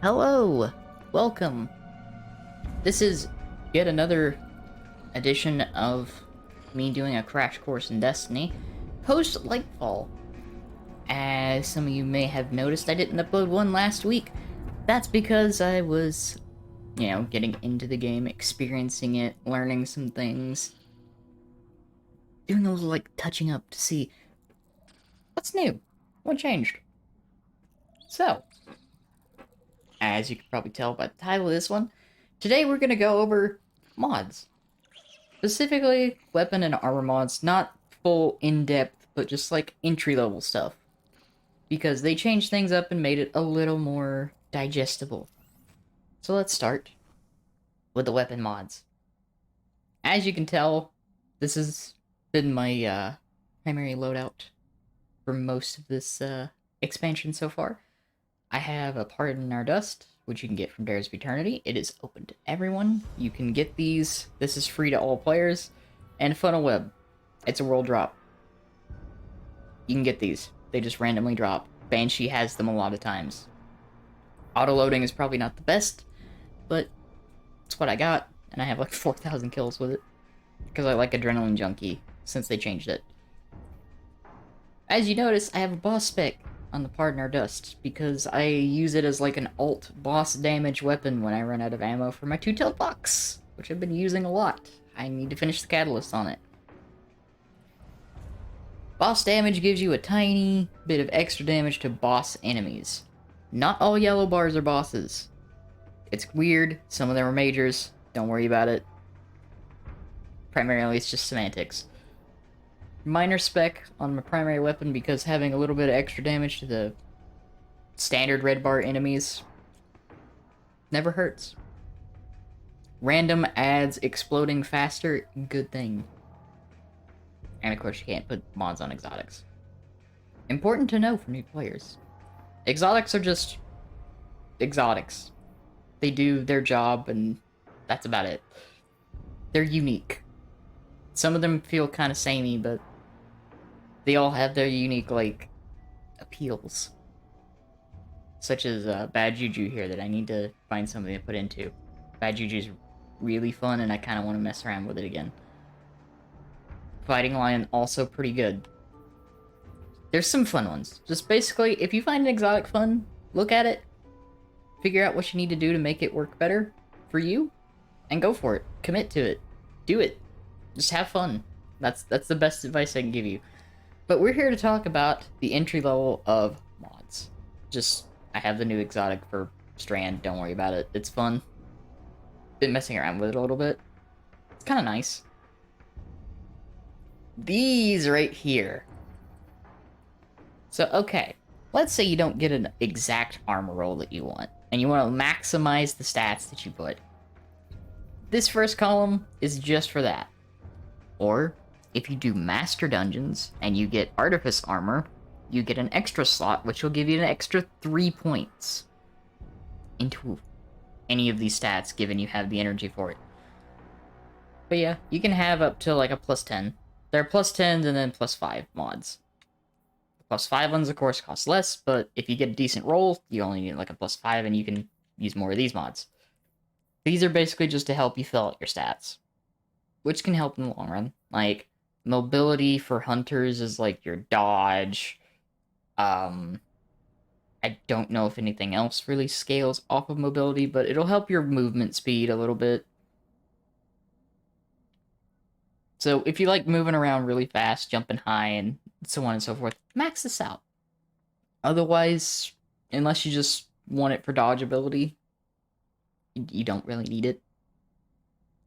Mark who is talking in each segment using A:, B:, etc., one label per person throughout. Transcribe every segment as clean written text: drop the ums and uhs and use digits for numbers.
A: Hello! Welcome! This is yet another edition of me doing a crash course in Destiny post Lightfall. As some of you may have noticed, I didn't upload one last week. That's because I was, getting into the game, experiencing it, learning some things, doing a little, touching up to see what's new, what changed. So, as you can probably tell by the title of this one, today we're going to go over mods. Specifically, weapon and armor mods, not full in-depth, but just like entry-level stuff. Because they changed things up and made it a little more digestible. So let's start with the weapon mods. As you can tell, this has been my primary loadout for most of this expansion so far. I have a Pardon Our Dust, which you can get from Dares of Eternity. It is open to everyone. You can get these. This is free to all players. And Funnel Web. It's a world drop. You can get these. They just randomly drop. Banshee has them a lot of times. Auto-loading is probably not the best, but it's what I got. And I have like 4,000 kills with it. Because I like Adrenaline Junkie, since they changed it. As you notice, I have a boss spec on the Pardon Our Dust, because I use it as like an alt boss damage weapon when I run out of ammo for my two-tailed box, which I've been using a lot. I need to finish the catalyst on it. Boss damage gives you a tiny bit of extra damage to boss enemies. Not all yellow bars are bosses. It's weird, some of them are majors, don't worry about it. Primarily it's just semantics. Minor spec on my primary weapon because having a little bit of extra damage to the standard red bar enemies never hurts. Random adds exploding faster, good thing. And of course you can't put mods on exotics. Important to know for new players. Exotics are just exotics. They do their job and that's about it. They're unique. Some of them feel kind of samey, but they all have their unique, appeals. Such as Bad Juju here that I need to find something to put into. Bad Juju's really fun and I kind of want to mess around with it again. Fighting Lion, also pretty good. There's some fun ones. Just basically, if you find an exotic fun, look at it, figure out what you need to do to make it work better for you, and go for it. Commit to it. Do it. Just have fun. That's the best advice I can give you. But we're here to talk about the entry level of mods. I have the new exotic for Strand, don't worry about it. It's fun. Been messing around with it a little bit. It's kind of nice. These right here. So, okay. Let's say you don't get an exact armor roll that you want, and you want to maximize the stats that you put. This first column is just for that. Or, if you do Master Dungeons, and you get Artifice Armor, you get an extra slot, which will give you an extra 3 points into any of these stats, given you have the energy for it. But yeah, you can have up to, a plus 10. There are plus 10s and then plus 5 mods. The plus 5 ones, of course, cost less, but if you get a decent roll, you only need, a plus 5, and you can use more of these mods. These are basically just to help you fill out your stats, which can help in the long run. Mobility for hunters is your dodge. I don't know if anything else really scales off of mobility, but it'll help your movement speed a little bit. So if you like moving around really fast, jumping high, and so on and so forth, max this out. Otherwise, unless you just want it for dodge ability, you don't really need it.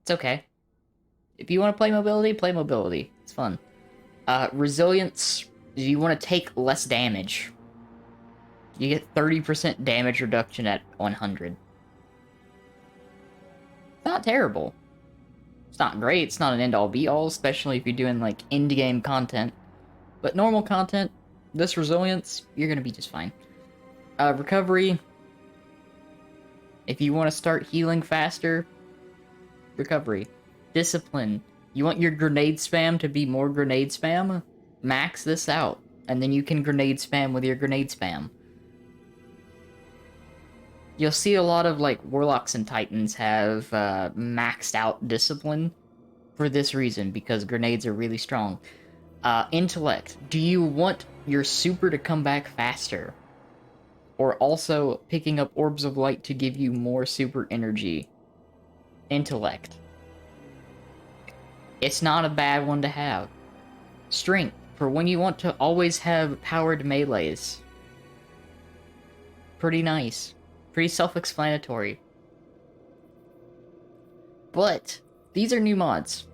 A: It's okay. If you want to play mobility, play mobility. It's fun. Resilience, you want to take less damage. You get 30% damage reduction at 100. It's not terrible. It's not great, it's not an end-all be-all, especially if you're doing, end-game content. But normal content, this resilience, you're gonna be just fine. Recovery, if you want to start healing faster, recovery. Discipline. You want your grenade spam to be more grenade spam? Max this out, and then you can grenade spam with your grenade spam. You'll see a lot of, like, Warlocks and Titans have maxed out Discipline for this reason, because grenades are really strong. Intellect. Do you want your super to come back faster? Or also picking up Orbs of Light to give you more super energy? Intellect. It's not a bad one to have. Strength. For when you want to always have powered melees. Pretty nice. Pretty self-explanatory. But these are new mods.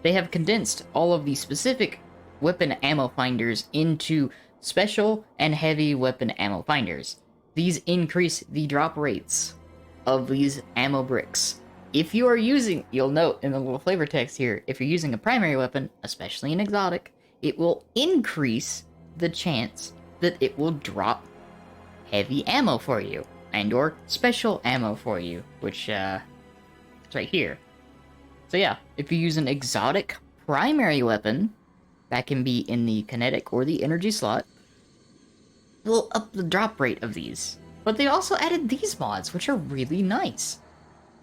A: They have condensed all of the specific weapon ammo finders into special and heavy weapon ammo finders. These increase the drop rates of these ammo bricks. If you are using, you'll note in the little flavor text here, if you're using a primary weapon, especially an exotic, it will increase the chance that it will drop heavy ammo for you, and or special ammo for you, which, it's right here. So yeah, if you use an exotic primary weapon, that can be in the kinetic or the energy slot, will up the drop rate of these. But they also added these mods, which are really nice.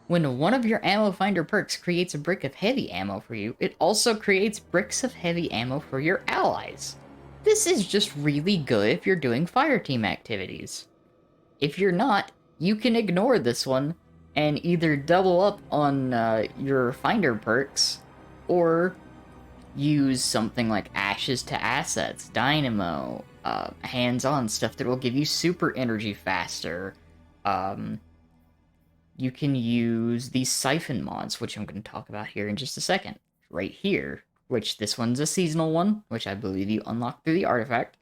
A: When one of your ammo finder perks creates a brick of heavy ammo for you, it also creates bricks of heavy ammo for your allies. This is just really good if you're doing fireteam activities. If you're not, you can ignore this one and either double up on your finder perks, or use something like Ashes to Assets, Dynamo, hands-on stuff that will give you super energy faster. You can use these Siphon mods, which I'm going to talk about here in just a second. Right here, which this one's a seasonal one, which I believe you unlock through the artifact,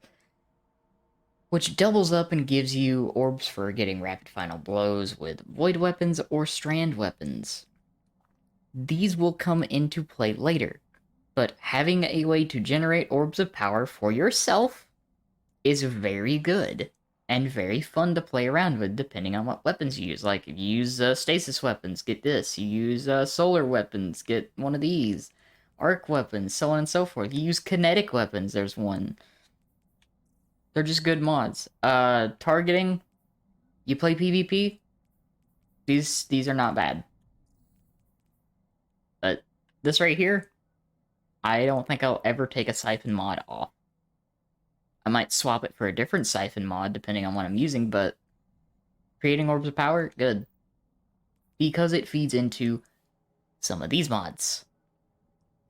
A: which doubles up and gives you orbs for getting rapid final blows with void weapons or strand weapons. These will come into play later, but having a way to generate orbs of power for yourself is very good and very fun to play around with, depending on what weapons you use. Like, if you use stasis weapons, get this. You use solar weapons, get one of these. Arc weapons, so on and so forth. You use kinetic weapons, there's one. They're just good mods. Targeting, you play PvP, these are not bad. But this right here, I don't think I'll ever take a Siphon mod off. I might swap it for a different Siphon mod, depending on what I'm using, but creating orbs of power, good. Because it feeds into some of these mods.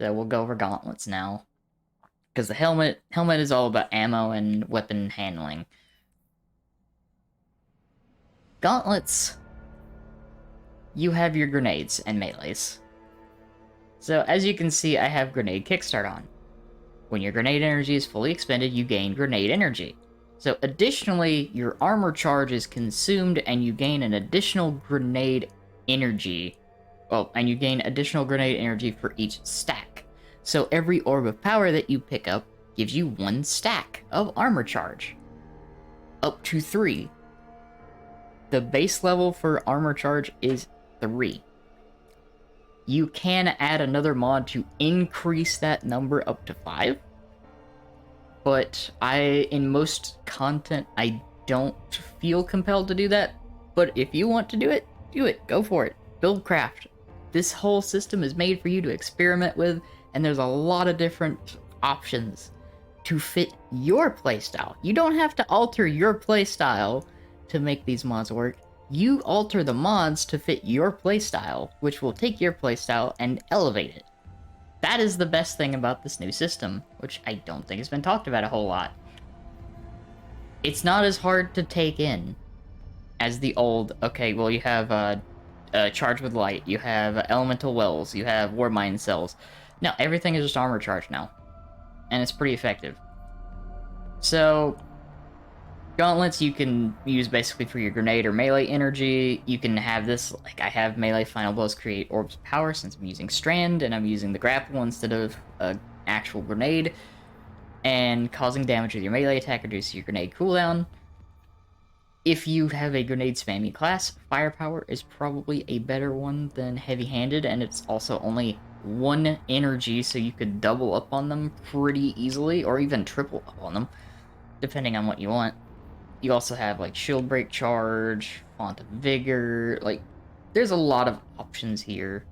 A: So we'll go over gauntlets now. Because the helmet is all about ammo and weapon handling. Gauntlets, you have your grenades and melees. So as you can see, I have grenade kickstart on. When your grenade energy is fully expended, you gain grenade energy. So additionally, your armor charge is consumed and you gain an additional grenade energy. Oh, and you gain additional grenade energy for each stack. So every orb of power that you pick up gives you 1 stack of armor charge. Up to 3. The base level for armor charge is 3. You can add another mod to increase that number up to 5. But in most content, I don't feel compelled to do that. But if you want to do it, go for it. Buildcraft. This whole system is made for you to experiment with, and there's a lot of different options to fit your playstyle. You don't have to alter your playstyle to make these mods work. You alter the mods to fit your playstyle, which will take your playstyle and elevate it. That is the best thing about this new system, which I don't think has been talked about a whole lot. It's not as hard to take in as the old, okay, well, you have Charge with Light, you have Elemental Wells, you have Warmind Cells. No, everything is just armor charge now. And it's pretty effective. So, gauntlets you can use basically for your grenade or melee energy. You can have this, like I have melee final blows create orbs of power since I'm using strand and I'm using the grapple instead of an actual grenade. And causing damage with your melee attack reduces your grenade cooldown. If you have a grenade spammy class, firepower is probably a better one than heavy-handed, and it's also only 1 energy, so you could double up on them pretty easily, or even triple up on them, depending on what you want. You also have, like, shield break charge, Font of Vigor. Like, there's a lot of options here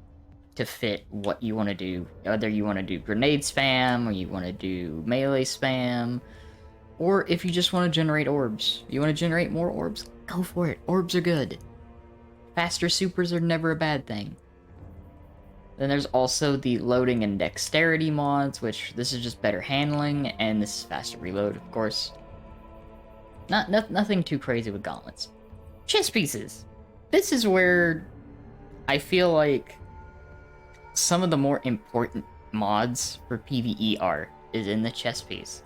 A: to fit what you want to do. Whether you want to do grenade spam, or you want to do melee spam, or if you just want to generate orbs. You want to generate more orbs? Go for it. Orbs are good. Faster supers are never a bad thing. Then there's also the loading and dexterity mods, which this is just better handling, and this is faster reload, of course. Nothing too crazy with gauntlets. Chess pieces. This is where I feel like some of the more important mods for PvE is in the chess piece.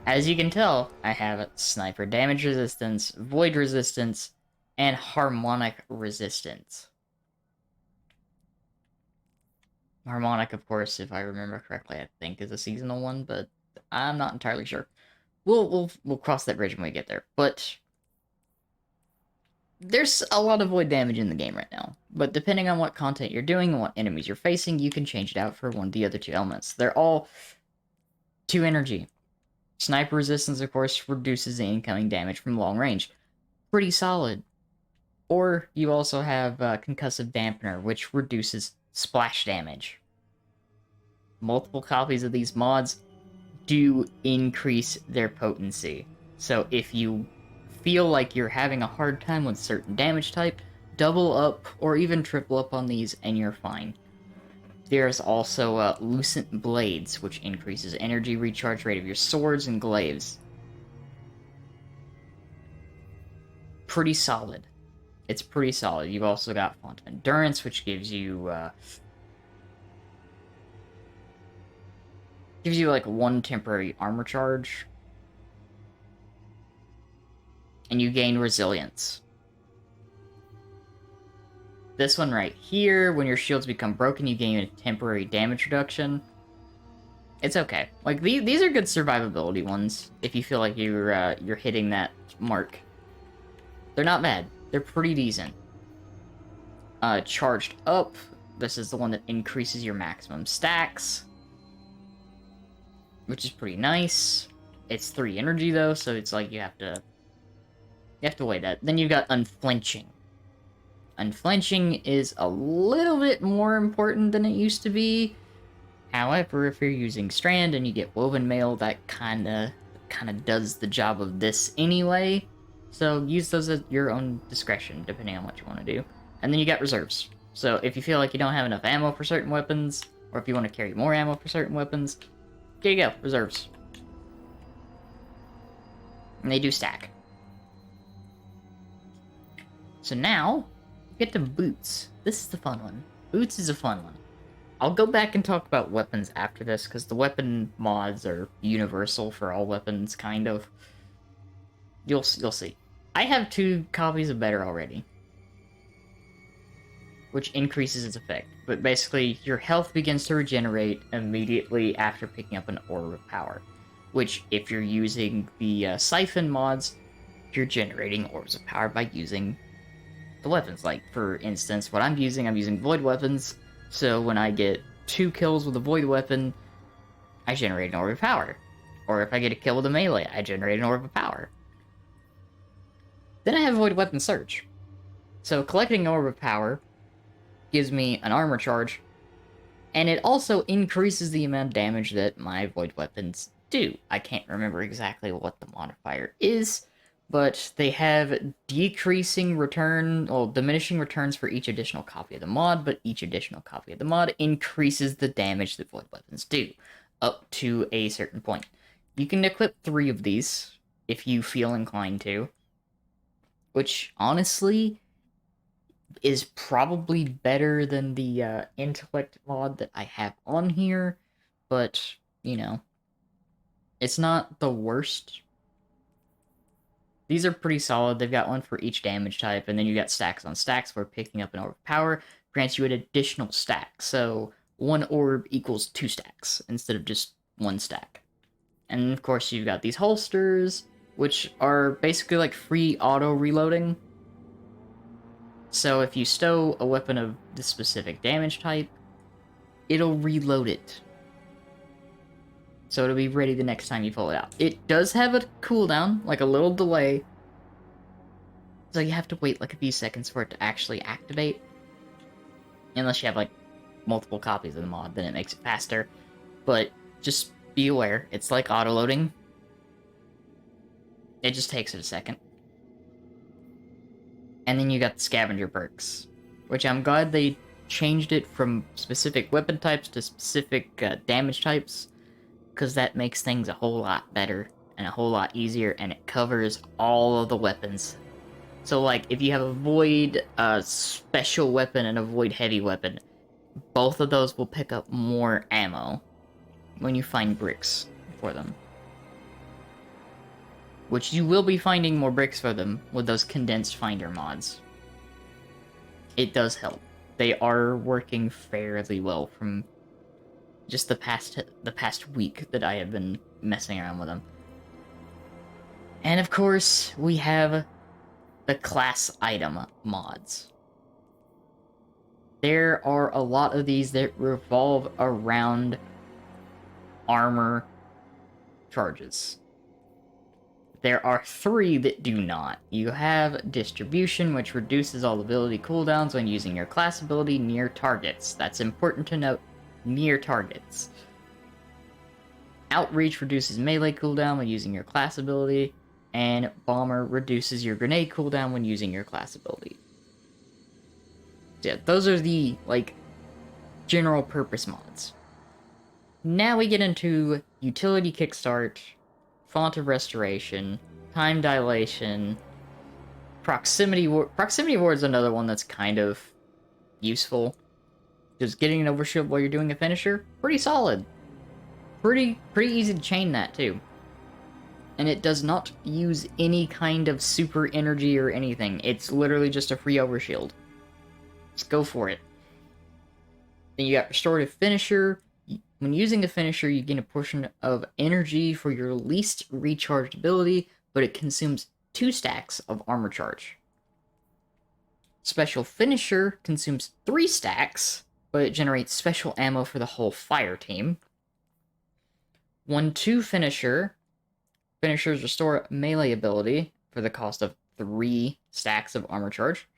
A: As you can tell, I have sniper damage resistance, void resistance, and harmonic resistance. Harmonic, of course, if I remember correctly, I think is a seasonal one, but I'm not entirely sure. We'll cross that bridge when we get there. But there's a lot of void damage in the game right now. But depending on what content you're doing and what enemies you're facing, you can change it out for one of the other two elements. They're all 2 energy. Sniper resistance, of course, reduces the incoming damage from long range. Pretty solid. Or you also have concussive dampener, which reduces splash damage. Multiple copies of these mods do increase their potency. So if you feel like you're having a hard time with certain damage type, double up or even triple up on these and you're fine. There's also Lucent Blades, which increases energy recharge rate of your swords and glaives. Pretty solid. It's pretty solid. You've also got Font of Endurance, which gives you like 1 temporary armor charge. And you gain resilience. This one right here, when your shields become broken, you gain a temporary damage reduction. It's okay. Like, these are good survivability ones, if you feel like you're hitting that mark. They're not bad. They're pretty decent. Charged Up. This is the one that increases your maximum stacks, which is pretty nice. It's 3 energy, though, so it's like you have to weigh that. Then you've got Unflinching. Unflinching is a little bit more important than it used to be. However, if you're using Strand and you get Woven Mail, that kinda does the job of this anyway. So use those at your own discretion, depending on what you want to do. And then you got reserves. So if you feel like you don't have enough ammo for certain weapons, or if you want to carry more ammo for certain weapons, here you go, reserves. And they do stack. So now, get to boots. This is the fun one. Boots is a fun one. I'll go back and talk about weapons after this, because the weapon mods are universal for all weapons, kind of. You'll see. I have 2 copies of Better already, which increases its effect. But basically, your health begins to regenerate immediately after picking up an Orb of Power, which, if you're using the Siphon mods, you're generating Orbs of Power by using the weapons. Like, for instance, what I'm using Void Weapons, so when I get 2 kills with a Void Weapon, I generate an Orb of Power. Or if I get a kill with a melee, I generate an Orb of Power. Then I have Void Weapon Search. So collecting an Orb of Power gives me an armor charge, and it also increases the amount of damage that my Void Weapons do. I can't remember exactly what the modifier is, but they have diminishing returns for each additional copy of the mod, but each additional copy of the mod increases the damage that Void Weapons do, up to a certain point. You can equip 3 of these, if you feel inclined to, which, honestly, is probably better than the intellect mod that I have on here, but, you know, it's not the worst. These are pretty solid. They've got one for each damage type, and then you got stacks on stacks where picking up an Orb of Power grants you an additional stack. So 1 orb equals 2 stacks instead of just 1 stack. And of course you've got these holsters, which are basically like free auto reloading. So if you stow a weapon of this specific damage type, it'll reload it. So it'll be ready the next time you pull it out. It does have a cooldown, like a little delay. So you have to wait like a few seconds for it to actually activate. Unless you have like multiple copies of the mod, then it makes it faster. But just be aware, it's like auto-loading. It just takes it a second. And then you got the scavenger perks, which I'm glad they changed it from specific weapon types to specific damage types, because that makes things a whole lot better and a whole lot easier, and it covers all of the weapons. So like, if you have a void special weapon and a void heavy weapon, both of those will pick up more ammo when you find bricks for them. Which you will be finding more bricks for them with those condensed finder mods. It does help. They are working fairly well from just the past week that I have been messing around with them. And of course, we have the class item mods. There are a lot of these that revolve around armor charges. There are 3 that do not. You have Distribution, which reduces all ability cooldowns when using your class ability near targets. That's important to note, near targets. Outreach reduces melee cooldown when using your class ability, and Bomber reduces your grenade cooldown when using your class ability. Yeah, those are the, like, general purpose mods. Now we get into Utility Kickstart, Font of Restoration, Time Dilation, Proximity Ward. Proximity Ward is another one that's kind of useful. Just getting an overshield while you're doing a finisher, pretty solid. Pretty easy to chain that, too. And it does not use any kind of super energy or anything. It's literally just a free overshield. Just go for it. Then you got Restorative Finisher. When using the finisher, you gain a portion of energy for your least recharged ability, but it consumes 2 stacks of armor charge. Special Finisher consumes 3 stacks, but it generates special ammo for the whole fire team. 1-2 Finisher. Finishers restore melee ability for the cost of 3 stacks of armor charge.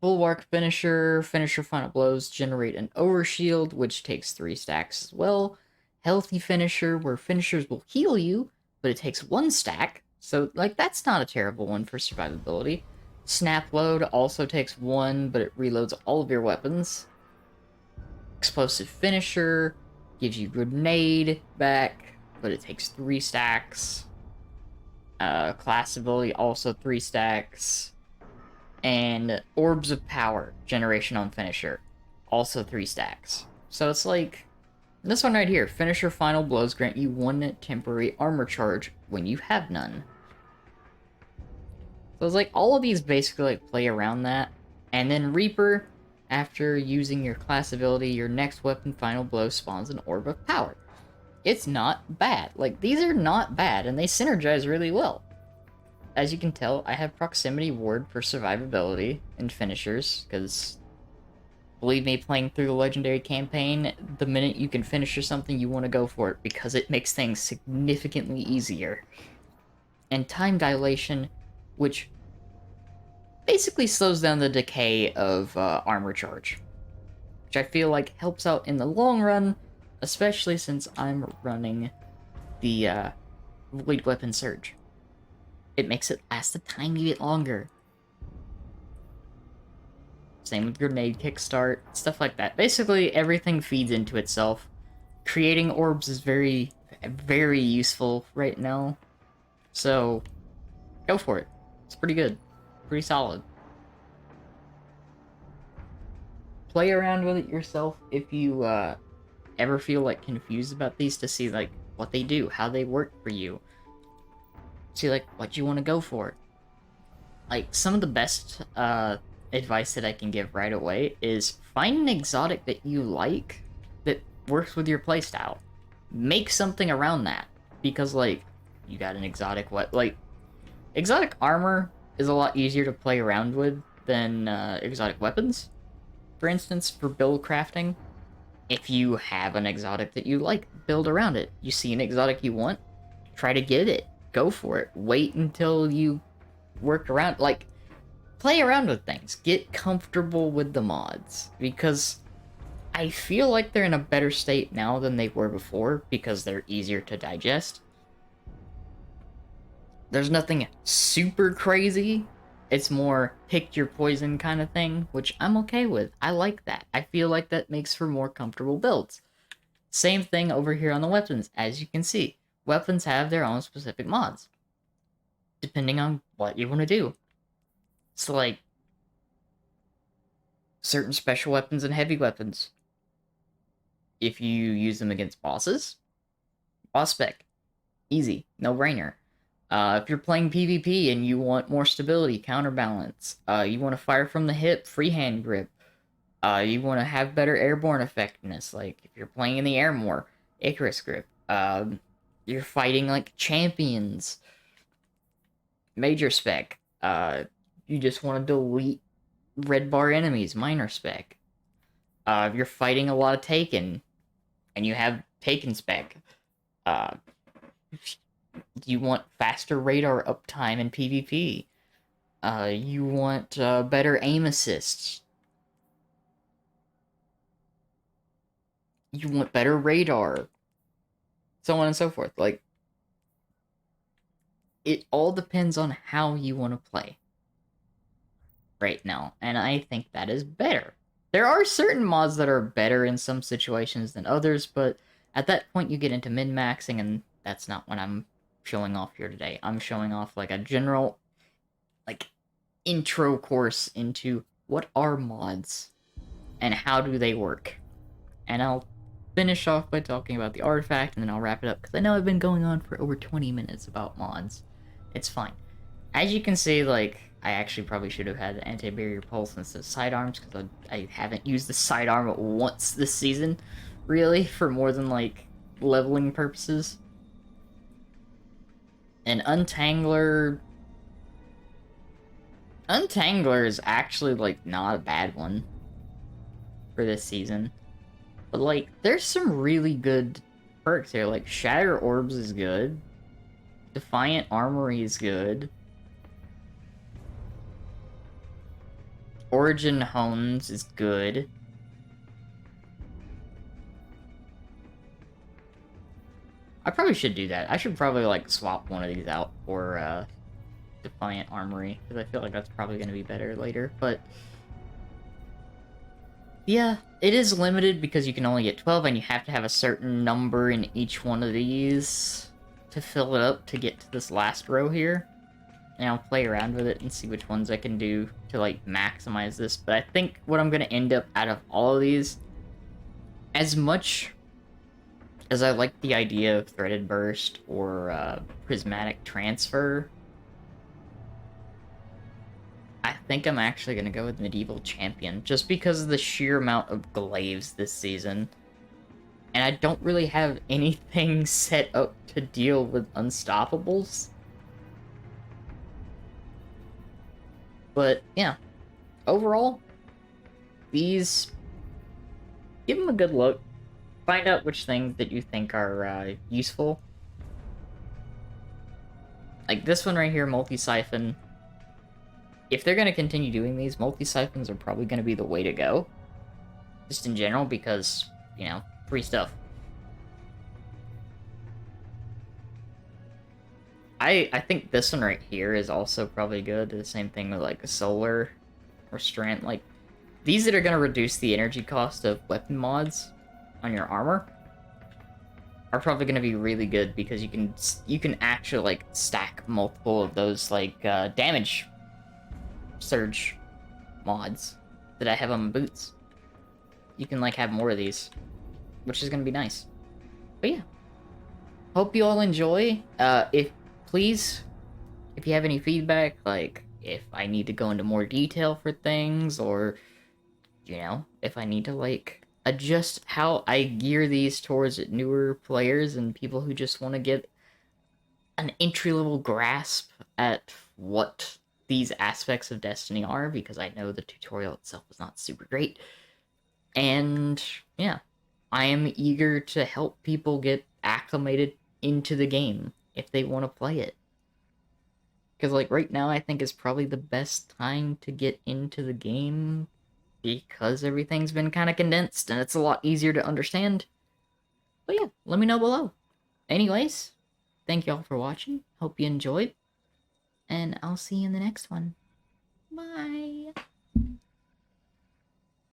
A: Bulwark Finisher. Finisher Final Blows generate an overshield, which takes 3 stacks as well. Healthy Finisher, where finishers will heal you, but it takes 1 stack. So, like, that's not a terrible one for survivability. Snap Load also takes 1, but it reloads all of your weapons. Explosive Finisher gives you Grenade back, but it takes 3 stacks. Class ability, also 3 stacks. And Orbs of Power, generation on Finisher, also 3 stacks. So it's like, this one right here, Finisher Final Blows grant you 1 temporary armor charge when you have none. So it's like, all of these basically like play around that. And then Reaper, after using your class ability, your next weapon Final Blow spawns an Orb of Power. It's not bad. Like, these are not bad, and they synergize really well. As you can tell, I have Proximity Ward for survivability and finishers, because, believe me, playing through the Legendary campaign, the minute you can finish or something, you want to go for it, because it makes things significantly easier. And Time Dilation, which basically slows down the decay of armor charge, which I feel like helps out in the long run, especially since I'm running the Void Weapon Surge. It makes it last a tiny bit longer. Same with Grenade Kickstart, stuff like that. Basically, everything feeds into itself. Creating orbs is very, very useful right now. So, go for it. It's pretty good. Pretty solid. Play around with it yourself if you ever feel like confused about these, to see like what they do, how they work for you. See like what you want to go for. Like, some of the best advice that I can give right away is find an exotic that you like that works with your playstyle. Make something around that, because like, you got an exotic exotic armor is a lot easier to play around with than exotic weapons. For instance, for build crafting, if you have an exotic that you like, build around it. You see an exotic you want, try to get it. Go for it. Wait until you work around, like, play around with things. Get comfortable with the mods, because I feel like they're in a better state now than they were before, because they're easier to digest. There's nothing super crazy. It's more pick your poison kind of thing, which I'm okay with. I like that. I feel like that makes for more comfortable builds. Same thing over here on the weapons. As you can see, weapons have their own specific mods, depending on what you want to do. So, like, certain special weapons and heavy weapons. If you use them against bosses, boss spec. Easy. No-brainer. If you're playing PvP and you want more stability, counterbalance, you want to fire from the hip, freehand grip, you want to have better airborne effectiveness, like if you're playing in the air more, Icarus grip, you're fighting like champions, major spec, you just want to delete red bar enemies, minor spec, if you're fighting a lot of Taken, and you have Taken spec, you want faster radar uptime in PvP. You want better aim assists. You want better radar. So on and so forth. Like, it all depends on how you want to play right now. And I think that is better. There are certain mods that are better in some situations than others, but at that point you get into min-maxing, and that's not what I'm showing off here today. I'm showing off like a general, like, intro course into what are mods and how do they work. And I'll finish off by talking about the artifact, and then I'll wrap it up, because I know I've been going on for over 20 minutes about mods. It's fine. As you can see, like, I actually probably should have had anti-barrier pulse instead of sidearms, because I haven't used the sidearm once this season, really, for more than, like, leveling purposes. And Untangler is actually, like, not a bad one for this season. But, like, there's some really good perks here. Like, Shatter Orbs is good. Defiant Armory is good. Origin Hones is good. I probably should do that. I should probably, like, swap one of these out for, Defiant Armory, because I feel like that's probably going to be better later, but yeah, it is limited because you can only get 12, and you have to have a certain number in each one of these to fill it up to get to this last row here. And I'll play around with it and see which ones I can do to, like, maximize this, but I think what I'm going to end up out of all of these, as much as I like the idea of Threaded Burst or Prismatic Transfer, I think I'm actually going to go with Medieval Champion, just because of the sheer amount of glaives this season. And I don't really have anything set up to deal with Unstoppables. But, yeah. Overall, these, give them a good look. Find out which things that you think are useful. Like this one right here, Multi-Siphon. If they're going to continue doing these, Multi-Siphons are probably going to be the way to go. Just in general, because, you know, free stuff. I think this one right here is also probably good. The same thing with, like, Solar or Strength. Like, these that are going to reduce the energy cost of weapon mods on your armor are probably going to be really good, because you can actually, like, stack multiple of those, like, damage surge mods that I have on my boots. You can, like, have more of these, which is going to be nice. But yeah, hope you all enjoy. Please, if you have any feedback, like if I need to go into more detail for things, or, you know, if I need to, like, adjust how I gear these towards newer players and people who just want to get an entry-level grasp at what these aspects of Destiny are, because I know the tutorial itself is not super great. And, yeah, I am eager to help people get acclimated into the game if they want to play it. Because, like, right now, I think is probably the best time to get into the game because everything's been kind of condensed and it's a lot easier to understand. But yeah, let me know below. Anyways, thank y'all for watching. Hope you enjoyed. And I'll see you in the next one. Bye.